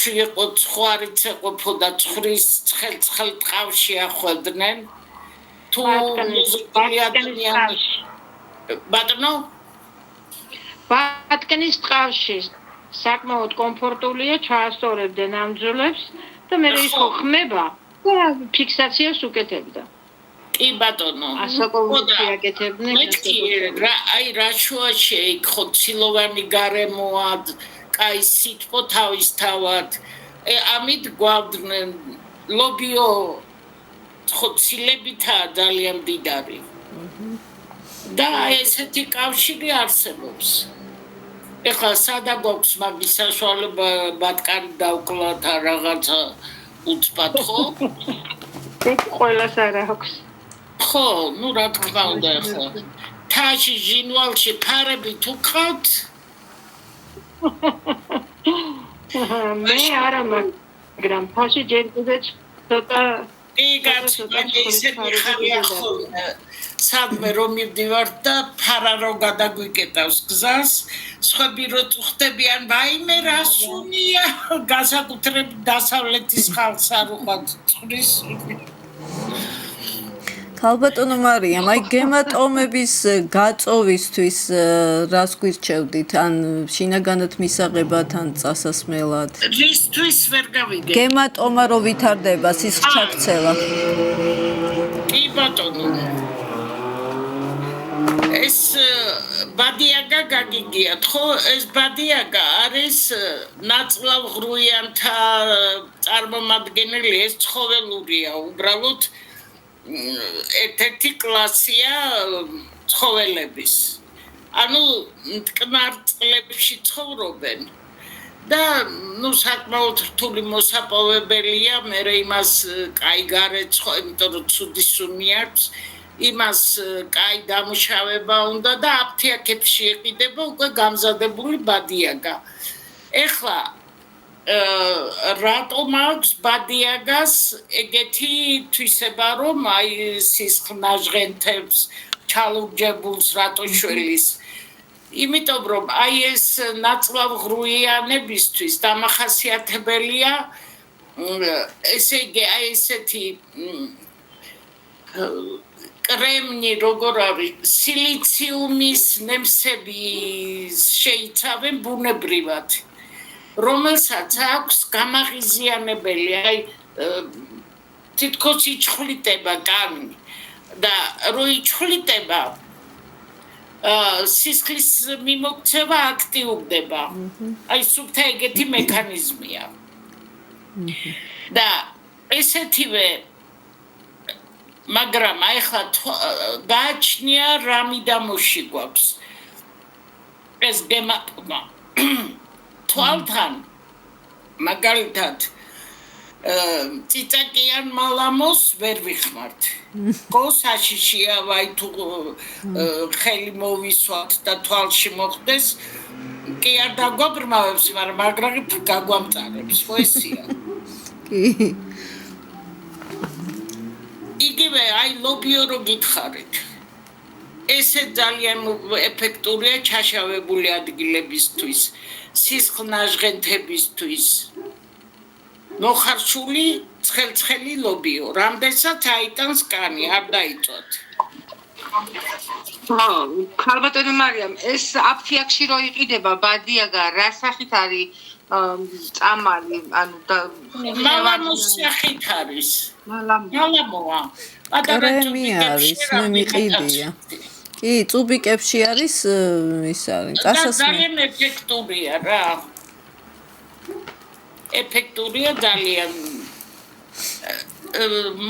კაცი იყო ცხარიც ეყოფო და ცხრის ცხელ ტყავში ახვევდნენ თუ ბატონო ბატკნის ტყავში საკმაოდ კომფორტულია ჩაასწორებდნენ ამ ძვლებს და მე ის ხო ხმება და ფიქსაციას უკეთებდა კი ბატონო ასაკობრივი აკეთებდნენ აი რა შუა შეიქო ცილოვანი გარემოა კაი სითბო თავისთავად ამით გვავდნენ ლობიო ხო ცილებითაა ძალიან მდიდარი და ესეთი კავშირი არსებობს ეხლა სადა გვაქვს მაგის საშუალება ბატკანი დავკლათ რაღაცა უცბად ხო ყველას არ აქვს ხო ნუ რა თქმა უნდა ეხლა თაში ჟინვალში ფარები თუ ყავთ მე არა მაგრამ თაში ჯერ კიდე ცოტა სადმე რომ მივდივარ და ფარა რო გადაგვიკეტავს გზას სხვები რო წუხდებიან ვაიმე რა სუნია განსაკუთრებით დასავლეთის ხალხს არ უყვართ წყლის ქალბატონო მარიამ აი გემატომების გაწოვისთვის რას გვირჩევდით ან შინაგანად მისაღებად ან წასასმელად რისთვის ვერ გავიგე გემატომა რო ვითარდება სისხლჩაქცევა კი ბატონო ეს ბადიაგა გაგიგიათ ხო ეს ბადიაგა არის ნაწლავ ღრუიანთა წარმომადგენელი ეს ცხოველურია უბრალოდ ერთ-ერთი კლასია ცხოველების ანუ მტკნარ წყლებში ცხოვრობენ და ნუ საკმაოდ რთული მოსაპოვებელია მე იმას კაი გარეთ ხო იმიტომ რომ ცუდი სუნი აქვს იმას კაი დამუშავება უნდა და აფთიაქებში იყიდება უკვე გამზადებული ბადიაგა ეხლა რატომ აქვს ბადიაგას ეგეთი თვისება რომ აი სისხლნაჟღენთებს ჩალურჯებულს რატო შველის იმიტომ რომ აი ეს ნაწლავ ღრუიანებისთვის დამახასიათებელია ესე იგი აი ესეთი კრემნი როგორ არის სილიციუმის ნემსები შეიცავენ ბუნებრივად რომელსაც აქვს გამაღიზიანებელი აი თითქოს იჩხლიტება კანი და რო იჩხლიტება სისხლის მიმოქცევა აქტიურდება აი სუფთა ეგეთი მექანიზმია და ესეთივე მაგრამ აი ხა გააჩნია რამიდამოში გვაქვს ეს გემატომა თვალთან მაგალითად ციცაკიან მალამოს ვერ ვიხმართ ხო საშიშია ვაი თუ ხელი მოვისვათ და თვალში მოხდეს კი არ დაგვაბრმავებს მაგრამ მაგრაღით გაგვამწარებს ხო ესია კი იგივე აი ლობიო რო გითხარით ესე ძალიან ეფექტურია ჩაშავებული ადგილებისთვის სისხლნაჟღენთებისთვის მოხარშული ცხელი ლობიო რამდენსაც აიტანს კანი არ დაიწვათ ქალბატონო მარიამ ეს აფთიაქში რო იყიდება ბადიაგა რა სახით არის წამალი ანუ მალამოს სახით არის მალამოა კრემი არის მე მიყიდია კი წუბიკებში არის ის არის წასასმელი ძალიან ეფექტურია რა ეფექტურია ძალიან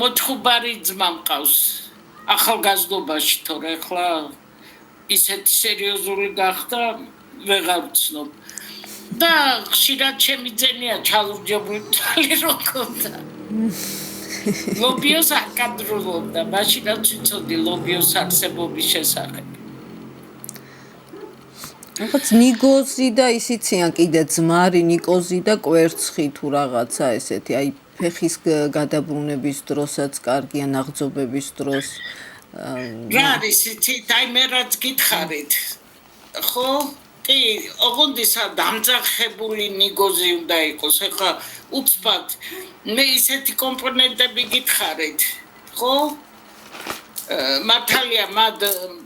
მოთხუბარი ძმა მყავს ახალგაზრდობაში თორე ახლა ისეთი სერიოზული გახდა ვეღარ ვცნობ და ხშირად ჩემი ძენია ჩალურჯებული თვალი რო ქონდა ლობიოს აკადრულობდა მაშინაც ვიცოდი ლობიოს არსებობის შესახებ ახაც ნიგოზი და ისიციან კიდე ძმარი ნიკოზი და კვერცხი თუ რაღაცა ესეთი აი ფეხის გადაბრუნების დროსაც კარგია ნაღწობების დროს რა არის იცით აი მე რაც გითხარით ხო კი, ოღონდ ისა დამძახებული ნიგოზი უნდა იყოს. ეხლა უცბად მე ისეთი კომპონენტები გითხარით, ხო? მართალია, მად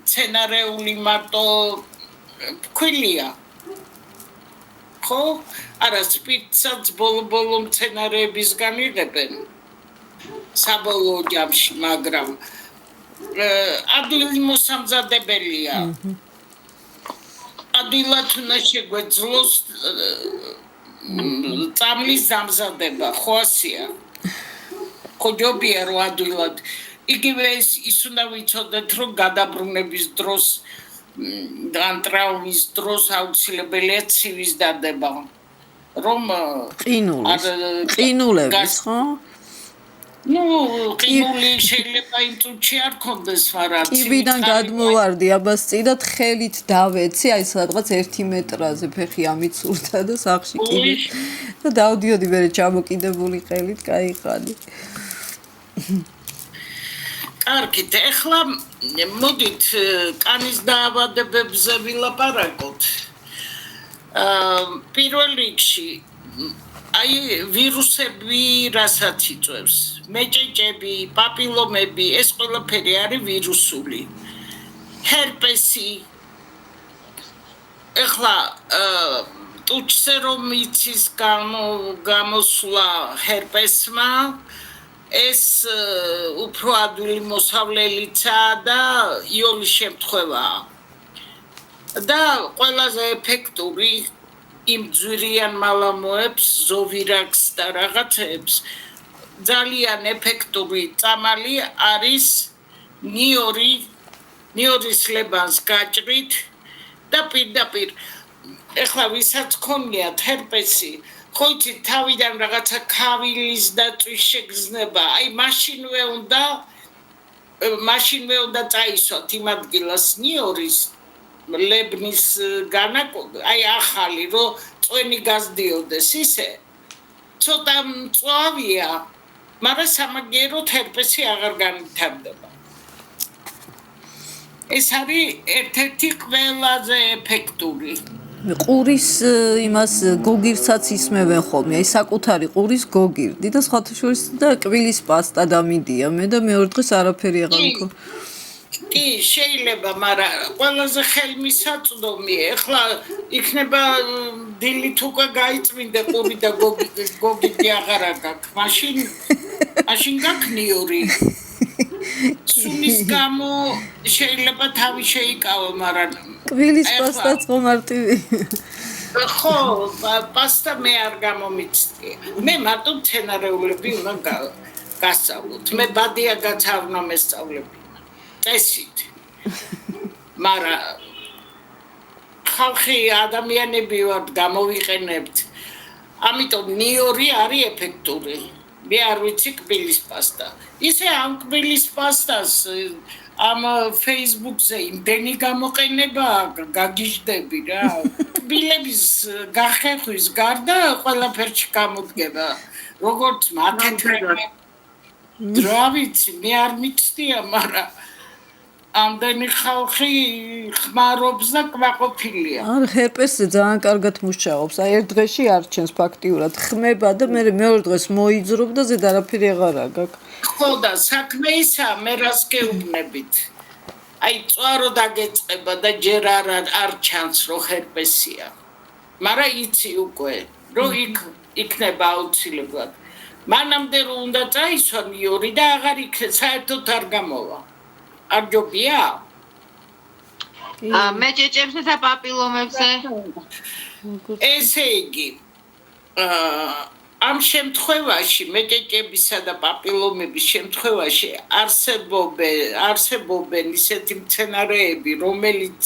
სცენარეული მარტო ქვილია. ხო? არა, სპირტსაც ბოლო სცენარეებისგან იღებენ. საბოლოო ჯამში, მაგრამ ადვილი მოსამზადებელია. ადვილად უნდა შეგვეძლოს წამლის დამზადება, ხო ასია? ხო ჯობია რომ ადვილად. იგივე ის უნდა ვიცოდეთ, რომ გადაბრუნების დროს ან ტრაუმის დროს აუცილებელია ცივის დადება. რომ ყინულების, ხო? ყინული შეიძლება იმ წუთში არ ქონდეს, მაგრამ კიბიდან გადმოვარდი აბასწილად ხელით დავეცი, აი სადღაც 1 მეტრაზე ფეხი ამიცურდა და სახში კიბი და დავდიოდი მე ჩამოკიდებული ხელით, кайხანი. კარგით, ეხლა მოდით კანის დაავადებებზე ვილაპარაკოთ. პირველ რიგში აი ვირუსები რასაც იწვევს, მეჭეჭები, პაპილომები, ეს ყველაფერი არის ვირუსული. ჰერპესი. ეხლა ტუჩზე რომ იცის გამოსვლა ჰერპესმა, ეს უფრო ადვილი მოსავლელიცაა და იოლის შემთხვევაა. და ყველაზე ეფექტური იმ ძვირიან მალამოებს, ზოვირაკს და რაღაცებს ძალიან ეფექტური წამალი არის ნიორის ლებანს გაჭრით და პირდაპირ ეხლა ვისაც ქონიათ ჰერპესი, ხო იცით თავიდან რაღაცა ქავილის დაწვის შეგრძნება, აი მაშინვე უნდა წაისვათ იმ ადგილას ნიორის ლებნის აი ახალი რომ წვენი გაზდიოდეს ისე ცოტა მწვავეა, მაგრამ სამაგიეროდ ჰერპესი აღარ განვითარდება. ეს არის ერთ-ერთი ყველაზე ეფექტური. ყურის იმას გოგირსაც ისმევენ ხოლმე, აი საკუთარი ყურის გოგირდი და სხვათა შორის და კბილის პასტა დამიდია მე და მეორე დღეს არაფერი აღარ მქონდა. კი, შეიძლება, მაგრამ ყველაზე ხელმისაწვდომი, ეხლა იქნება დილით უკვე გაიწმინდა ყური და გოგირდი აღარ გაქვს. მაშინ გაქვს ნიორი. სუნის გამო შეიძლება თავი შეიკავა, მაგრამ კბილის პასტაც ხო მარტივი. ხო, პასტა მე არ გამომიცდია. მე მარტო მცენარეულები უნდა გასწავლოთ. მე ბადიაგაც არ უნდა მესწავლები. წესით. მაგრამ ხალხი ადამიანები ვართ, გამოვიყენებთ. ამიტომ ნიორი არის ეფექტური. მე არ ვიცი კბილის პასტა. ისე ამ კბილის პასტას ამ Facebook-ზე იმდენი გამოყენება გაგიჟდები რა. კბილების გახეხვის გარდა ყველაფერში გამოდგება. როგორც მათეთრები. რა ვიცი, მე არ მიცდია, მაგრამ ამდენი ხალხი ხმარობს და კმაყოფილია. არ ჰერპესი ძალიან კარგად მუშაობს. აი ერთ დღეში არ ჩენს ფაქტიურად. ხმება და მე მეორე დღეს მოიძრობ და ზედ არაფერი აღარა გაქვს. ხო და საქმე ისაა, მე რას გეუბნებით. აი წვარო დაგეწყება და ჯერ არ ჩანს რომ ჰერპესია. მაგრამ იცი უკვე, რომ იქნება აუცილებლად. მანამდე რომ უნდა წაისვა ნიორი და აღარ იქნება, საერთოდ არ გამოვა. არ ჯობია? მეჭეჭებზე და პაპილომებზე. ესე იგი, ამ შემთხვევაში მეჭეჭებისა და პაპილომების შემთხვევაში არსებობენ ისეთი მცენარეები, რომელიც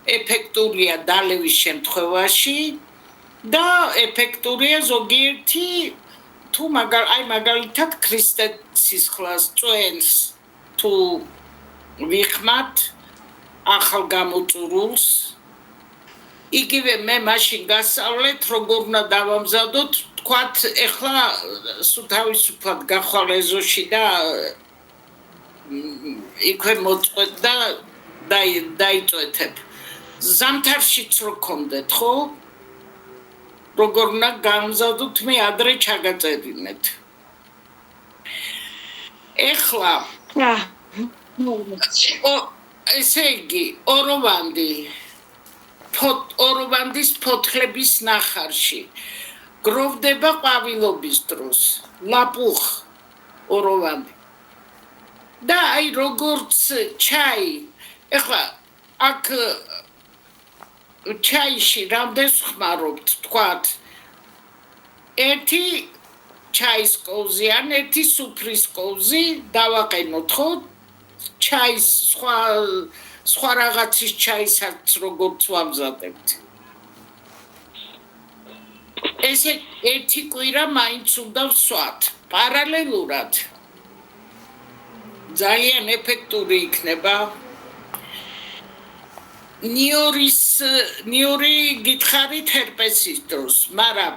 ეფექტურია დალევის შემთხვევაში და ეფექტურია ზოგიერთი თუ მაგალითად ქრისტესისხლას წვენს თუ ვიხმათ ახალ გამოწურულს. იგივე მე მაშინ გასავლეთ როგორ უნდა დავამზადოთ, თქვათ ეხლა თავისუფლად გახვალ ეზოში და იქვე მოწყვეთ და დაიწვეთებ. ზამთარშიც რო გქონდეთ, ხო? როგორ უნდა გამზადოთ, მე ადრე ჩაგაწერინეთ. ეხლა ესე იგი, ოროვანდის ფოთლების ნახარში გროვდება ყვავილობის დროს, ლაპუხ ოროვანდი. და აი როგორც ჩაი, ეხლა აქ ჩაიში რამდენს ხმარობთ, თქვათ, ერთი ჩაის კოვზი ან ერთი სუფრის კოვზი დავაყენოთ, ხო? ჩაის სხვა რაღაცის ჩაისაც როგორც ვამზადებთ. ესე ერთი კვირა მაინც უნდა ვსვათ. პარალელურად ძალიან ეფექტური იქნება. ნიორი გითხარით ჰერპესის დროს, მაგრამ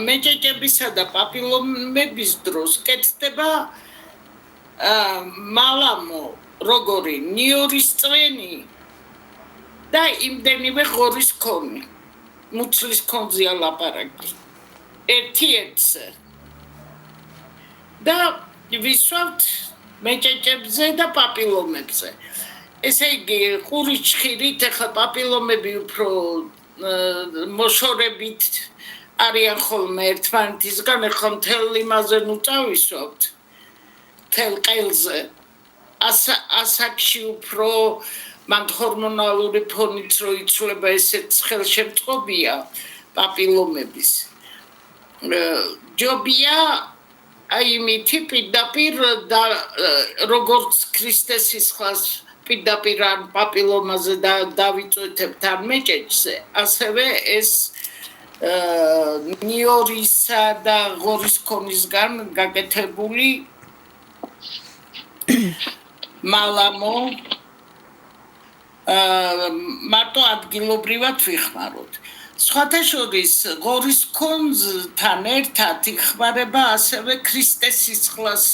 მეჭეჭებისა და პაპილომების დროს კეთდება მალამო, როგორი ნიორის წვენი და იმდენივე ღორის ქონი. მუცლის ქონზეა ლაპარაკი. ერთ-ერთზე. და ვისვავთ მეჭეჭებზე და პაპილომებზე. ესე იგი, ყურის ჩხირით ახლა პაპილომები უფრო მოშორებით არიან ხოლმე ერთმანეთისგან, ახლა მთელ იმაზე ნუ წავისვავთ. მთელ ყელზე. ასაკში უფრო მან ჰორმონალური ფონიც რო იცვლება, ესეც ხელშემწყობია პაპილომების. ჯობია აი იმითი პირდაპირ როგორც ქრისტეს სისხლს პირდაპირ ან პაპილომაზე დავიწვეთებთ ან მეჭეჭზე, ასევე ეს ნიორისა და ღორის ქონისგან გაკეთებული მალამო მარტო ადგილობრივად ვიხმაროთ. სხვათა შორის ღორის ქონზთან ერთად იხმარება ასევე ქრისტეს სისხლს